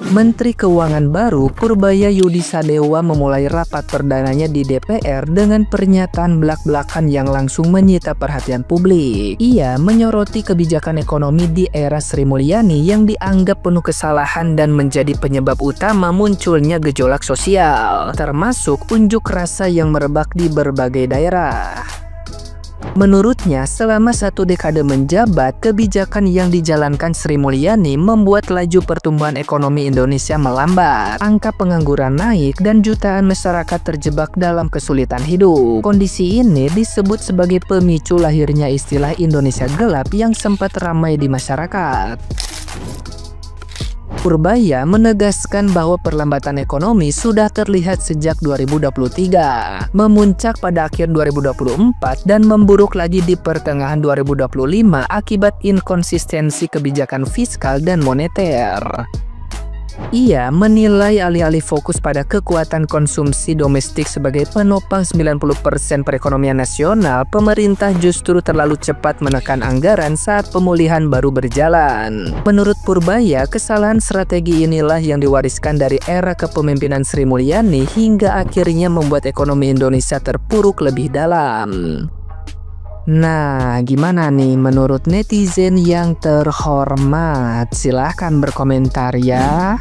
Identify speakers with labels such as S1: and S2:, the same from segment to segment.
S1: Menteri Keuangan baru Purbaya Yudi Sadewa memulai rapat perdananya di DPR dengan pernyataan belak-belakan yang langsung menyita perhatian publik. Ia menyoroti kebijakan ekonomi di era Sri Mulyani yang dianggap penuh kesalahan dan menjadi penyebab utama munculnya gejolak sosial, termasuk unjuk rasa yang merebak di berbagai daerah. Menurutnya, selama 1 dekade menjabat, kebijakan yang dijalankan Sri Mulyani membuat laju pertumbuhan ekonomi Indonesia melambat, angka pengangguran naik, dan jutaan masyarakat terjebak dalam kesulitan hidup. Kondisi ini disebut sebagai pemicu lahirnya istilah Indonesia gelap yang sempat ramai di masyarakat. Purbaya menegaskan bahwa perlambatan ekonomi sudah terlihat sejak 2023, memuncak pada akhir 2024 dan memburuk lagi di pertengahan 2025 akibat inkonsistensi kebijakan fiskal dan moneter. Ia menilai alih-alih fokus pada kekuatan konsumsi domestik sebagai penopang 90% perekonomian nasional, pemerintah justru terlalu cepat menekan anggaran saat pemulihan baru berjalan. Menurut Purbaya, kesalahan strategi inilah yang diwariskan dari era kepemimpinan Sri Mulyani hingga akhirnya membuat ekonomi Indonesia terpuruk lebih dalam. Nah, gimana nih menurut netizen yang terhormat? Silahkan berkomentar ya.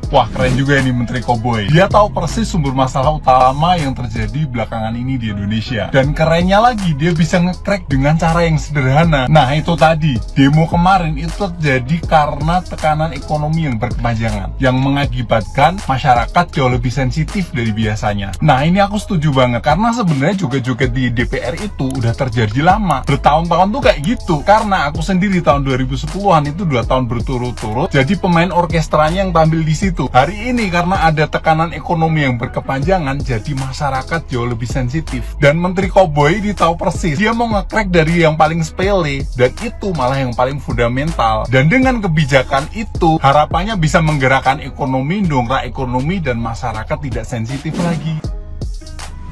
S2: Wah, keren juga ini Menteri Koboi. Dia tahu persis sumber masalah utama yang terjadi belakangan ini di Indonesia. Dan kerennya lagi, dia bisa nge-crack dengan cara yang sederhana. Nah, itu tadi, demo kemarin itu terjadi karena tekanan ekonomi yang berkepanjangan, yang mengakibatkan masyarakat jauh lebih sensitif dari biasanya. Nah, ini aku setuju banget, karena sebenarnya joget-joget di DPR itu udah terjadi lama. Bertahun-tahun tuh kayak gitu. Karena aku sendiri tahun 2010-an itu 2 tahun berturut-turut jadi pemain orkestranya yang tampil di situ. Hari ini karena ada tekanan ekonomi yang berkepanjangan, jadi masyarakat jauh lebih sensitif. Dan Menteri Koboi dia tahu persis, dia mau nge-crack dari yang paling sepele, dan itu malah yang paling fundamental. Dan dengan kebijakan itu, harapannya bisa menggerakkan ekonomi, dongkrak ekonomi, dan masyarakat tidak sensitif lagi.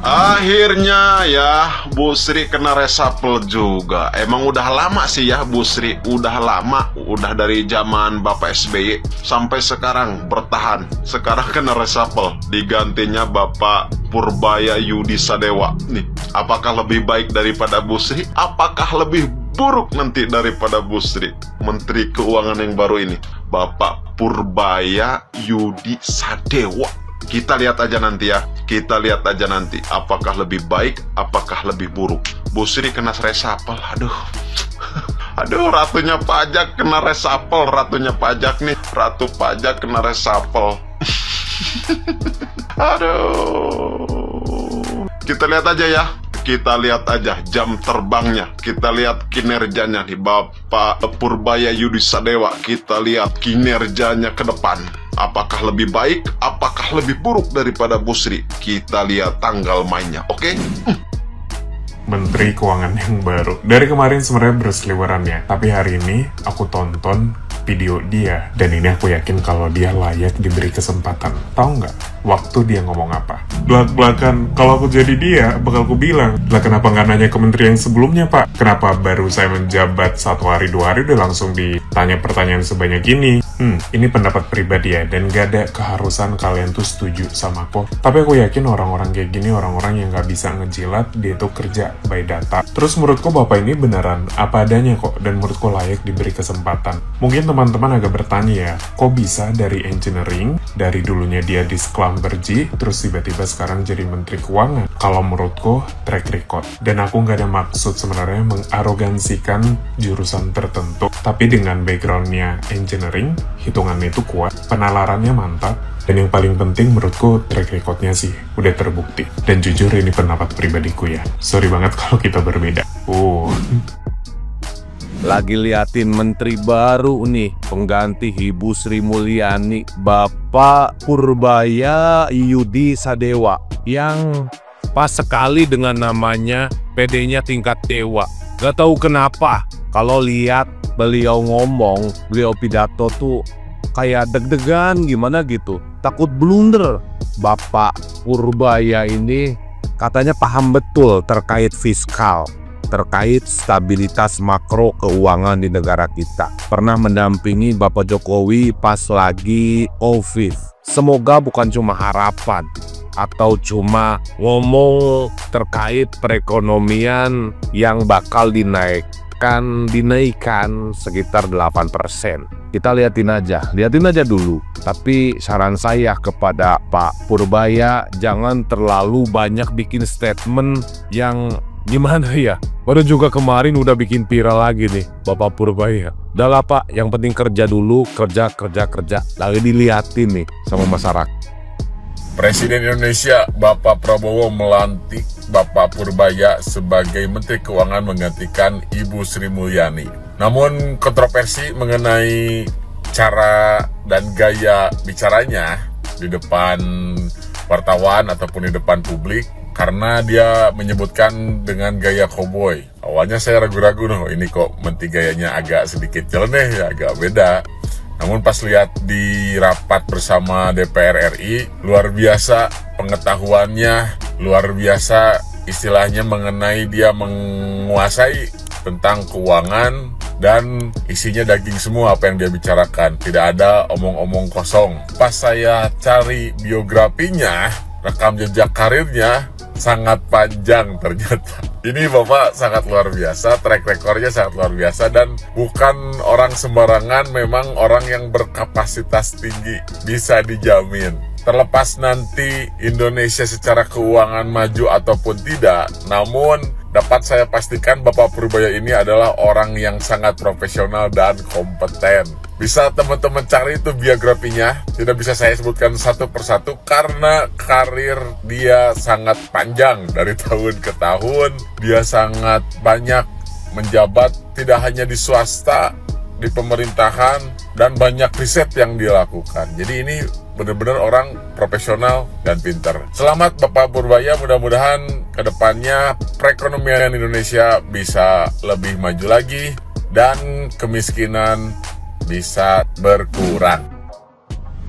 S3: Akhirnya ya Bu Sri kena resapel juga. Emang udah lama sih ya Bu Sri, udah lama, udah dari zaman Bapak SBY sampai sekarang bertahan. Sekarang kena resapel, digantinya Bapak Purbaya Yudi Sadewa. Nih, apakah lebih baik daripada Bu Sri? Apakah lebih buruk nanti daripada Bu Sri? Menteri Keuangan yang baru ini, Bapak Purbaya Yudi Sadewa. Kita lihat aja nanti ya. Kita lihat aja nanti apakah lebih baik, apakah lebih buruk. Bu Sri kena resapel. Aduh. Aduh, ratunya pajak kena resapel. Ratunya pajak nih. Ratu pajak kena resapel. Aduh. Kita lihat aja ya. Kita lihat aja jam terbangnya. Kita lihat kinerjanya nih Bapak Purbaya Yudi Sadewa. Kita lihat kinerjanya ke depan. Apakah lebih baik, apakah lebih buruk daripada Bu Sri? Kita lihat tanggal mainnya, oke?
S4: Menteri Keuangan yang baru. Dari kemarin sebenarnya berseliweran ya, tapi hari ini aku tonton video dia, dan ini aku yakin kalau dia layak diberi kesempatan. Tahu nggak waktu dia ngomong apa? Belak-belakan, kalau aku jadi dia, bakal aku bilang, lah kenapa nggak nanya ke menteri yang sebelumnya, Pak? Kenapa baru saya menjabat 1 hari 2 hari udah langsung ditanya pertanyaan sebanyak ini? Ini pendapat pribadi ya, dan gak ada keharusan kalian tuh setuju sama aku. Tapi aku yakin orang-orang kayak gini, orang-orang yang gak bisa ngejilat, dia tuh kerja by data. Terus menurutku bapak ini beneran apa adanya kok, dan menurutku layak diberi kesempatan. Mungkin teman-teman agak bertanya ya, kok bisa dari engineering, dari dulunya dia di Schlumberger, terus tiba-tiba sekarang jadi Menteri Keuangan? Kalau menurutku, track record. Dan aku gak ada maksud sebenarnya mengarogansikan jurusan tertentu, tapi dengan backgroundnya engineering, hitungannya itu kuat, penalarannya mantap, dan yang paling penting menurutku track recordnya sih udah terbukti. Dan jujur ini pendapat pribadiku ya, sorry banget kalau kita berbeda.
S5: Lagi liatin menteri baru nih, pengganti Ibu Sri Mulyani, Bapak Purbaya Yudi Sadewa, yang pas sekali dengan namanya, PD-nya tingkat dewa. Gak tahu kenapa, kalau lihat beliau ngomong, beliau pidato tuh kayak deg-degan gimana gitu, takut blunder. Bapak Purbaya ini katanya paham betul terkait fiskal, terkait stabilitas makro keuangan di negara kita. Pernah mendampingi Bapak Jokowi pas lagi COVID. Semoga bukan cuma harapan atau cuma ngomong terkait perekonomian yang bakal dinaikkan sekitar 8%. Kita liatin aja dulu. Tapi saran saya kepada Pak Purbaya, jangan terlalu banyak bikin statement yang gimana ya. Baru juga kemarin udah bikin viral lagi nih Bapak Purbaya. Udah lah Pak, yang penting kerja dulu, kerja. Lagi diliatin nih sama masyarakat.
S2: Presiden Indonesia Bapak Prabowo melantik Bapak Purbaya sebagai Menteri Keuangan menggantikan Ibu Sri Mulyani. Namun kontroversi mengenai cara dan gaya bicaranya di depan wartawan ataupun di depan publik, karena dia menyebutkan dengan gaya koboi. Awalnya saya ragu-ragu, ini kok menteri gayanya agak sedikit nyeleneh, agak beda. Namun pas lihat di rapat bersama DPR RI, luar biasa pengetahuannya, luar biasa istilahnya mengenai dia menguasai tentang keuangan, dan isinya daging semua apa yang dia bicarakan. Tidak ada omong-omong kosong. Pas saya cari biografinya, rekam jejak karirnya, sangat panjang ternyata. Ini Bapak sangat luar biasa, track recordnya sangat luar biasa, dan bukan orang sembarangan, memang orang yang berkapasitas tinggi, bisa dijamin. Terlepas nanti Indonesia secara keuangan maju ataupun tidak, namun dapat saya pastikan Bapak Purbaya ini adalah orang yang sangat profesional dan kompeten. Bisa teman-teman cari itu biografinya, tidak bisa saya sebutkan satu persatu karena karir dia sangat panjang dari tahun ke tahun. Dia sangat banyak menjabat, tidak hanya di swasta, di pemerintahan, dan banyak riset yang dia lakukan. Jadi ini benar-benar orang profesional dan pintar. Selamat Bapak Purbaya, mudah-mudahan kedepannya perekonomian Indonesia bisa lebih maju lagi dan kemiskinan bisa berkurang.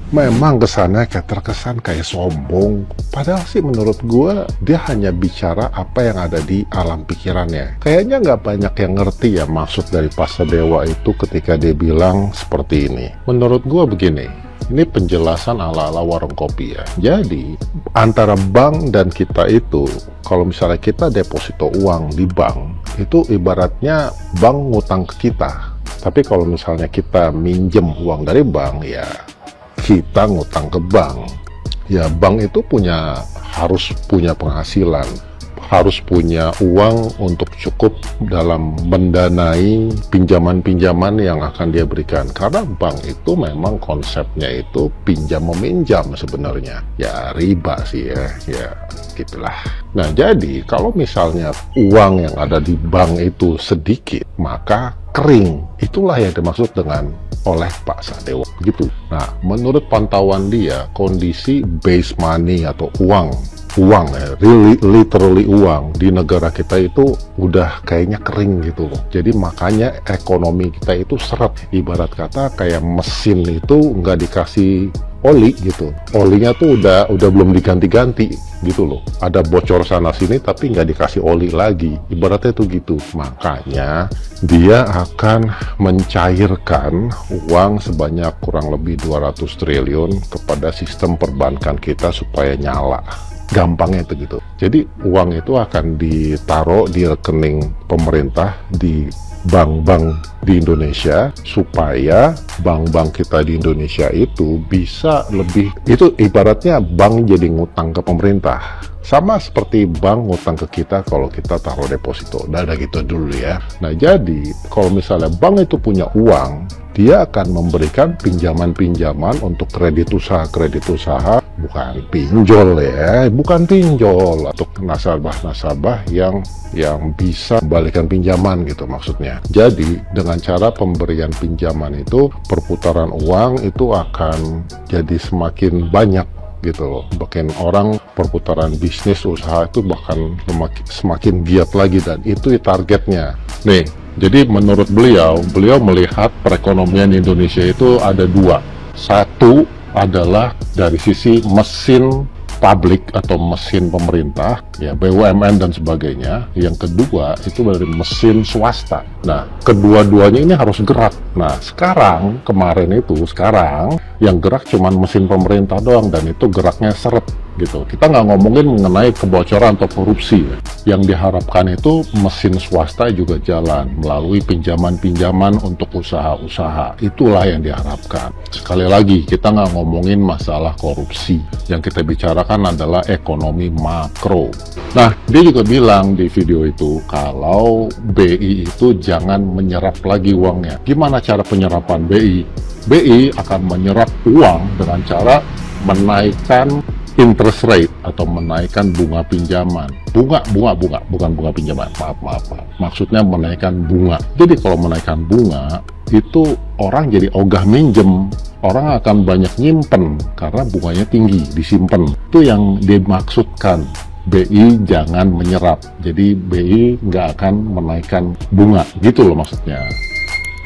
S6: Memang kesannya terkesan kayak sombong, padahal sih menurut gua dia hanya bicara apa yang ada di alam pikirannya. Kayaknya nggak banyak yang ngerti ya maksud dari Pak Sadewa itu ketika dia bilang seperti ini. Menurut gua begini, ini penjelasan ala-ala warung kopi ya. Jadi antara bank dan kita itu, kalau misalnya kita deposito uang di bank, itu ibaratnya bank ngutang ke kita. Tapi kalau misalnya kita minjem uang dari bank, ya kita ngutang ke bank. Ya bank itu harus punya penghasilan, harus punya uang untuk cukup dalam mendanai pinjaman-pinjaman yang akan dia berikan. Karena bank itu memang konsepnya itu pinjam meminjam sebenarnya. Ya riba sih ya gitulah. Nah jadi kalau misalnya uang yang ada di bank itu sedikit, maka kering. Itulah yang dimaksud dengan oleh Pak Sadewa gitu. Nah menurut pantauan dia, kondisi base money atau uang ya, literally uang di negara kita itu udah kayaknya kering gitu loh. Jadi makanya ekonomi kita itu seret. Ibarat kata kayak mesin itu nggak dikasih oli gitu. Olinya tuh udah belum diganti-ganti gitu loh. Ada bocor sana sini tapi nggak dikasih oli lagi. Ibaratnya tuh gitu. Makanya dia akan mencairkan uang sebanyak kurang lebih 200 triliun kepada sistem perbankan kita supaya nyala. Gampangnya itu gitu. Jadi uang itu akan ditaruh di rekening pemerintah di bank-bank di Indonesia supaya bank-bank kita di Indonesia itu bisa lebih, itu ibaratnya bank jadi ngutang ke pemerintah. Sama seperti bank ngutang ke kita kalau kita taruh deposito. Udah gitu dulu ya. Nah jadi kalau misalnya bank itu punya uang, dia akan memberikan pinjaman-pinjaman untuk kredit usaha, bukan pinjol ya, bukan pinjol, untuk nasabah-nasabah yang bisa membalikan pinjaman gitu maksudnya. Jadi dengan cara pemberian pinjaman itu, perputaran uang itu akan jadi semakin banyak gitu loh. Bahkan orang perputaran bisnis usaha itu bahkan semakin giat lagi, dan itu targetnya. Nih, jadi menurut beliau melihat perekonomian Indonesia itu ada dua. Satu adalah dari sisi mesin publik atau mesin pemerintah, ya BUMN dan sebagainya. Yang kedua itu dari mesin swasta. Nah, kedua-duanya ini harus gerak. Nah, sekarang yang gerak cuman mesin pemerintah doang, dan itu geraknya seret gitu. Kita nggak ngomongin mengenai kebocoran atau korupsi. Yang diharapkan itu mesin swasta juga jalan melalui pinjaman-pinjaman untuk usaha-usaha. Itulah yang diharapkan. Sekali lagi, kita nggak ngomongin masalah korupsi. Yang kita bicarakan adalah ekonomi makro. Nah, dia juga bilang di video itu kalau BI itu jangan menyerap lagi uangnya. Gimana cara penyerapan BI? BI akan menyerap uang dengan cara menaikkan interest rate atau menaikkan bunga pinjaman. Bunga, bukan bunga pinjaman. Maaf. Maksudnya menaikkan bunga. Jadi kalau menaikkan bunga, itu orang jadi ogah minjem. Orang akan banyak nyimpen karena bunganya tinggi, disimpan. Itu yang dimaksudkan. BI jangan menyerap. Jadi BI nggak akan menaikkan bunga. Gitu loh maksudnya.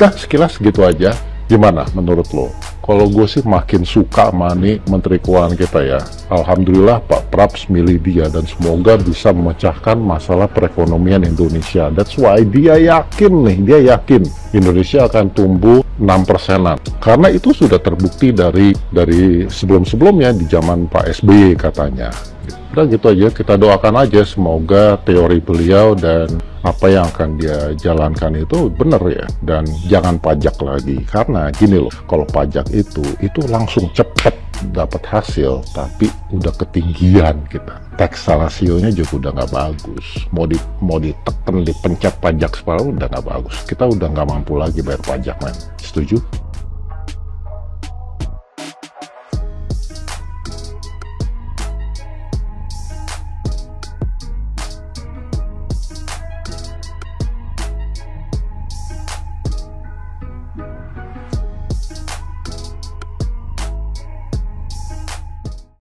S6: Nah, sekilas gitu aja. Gimana menurut lo? Kalau gue sih makin suka sama nih Menteri Keuangan kita ya. Alhamdulillah Pak Praps milih dia, dan semoga bisa memecahkan masalah perekonomian Indonesia. That's why dia yakin Indonesia akan tumbuh 6%-an. Karena itu sudah terbukti dari sebelum-sebelumnya di zaman Pak SBY katanya. Udah gitu aja, kita doakan aja semoga teori beliau dan apa yang akan dia jalankan itu benar ya, dan jangan pajak lagi. Karena gini loh, kalau pajak itu langsung cepet dapat hasil, tapi udah ketinggian kita. Tax ratio-nya juga udah nggak bagus. Mau ditekan, dipencet pajak separuh udah nggak bagus. Kita udah nggak mampu lagi bayar pajak, men. Setuju?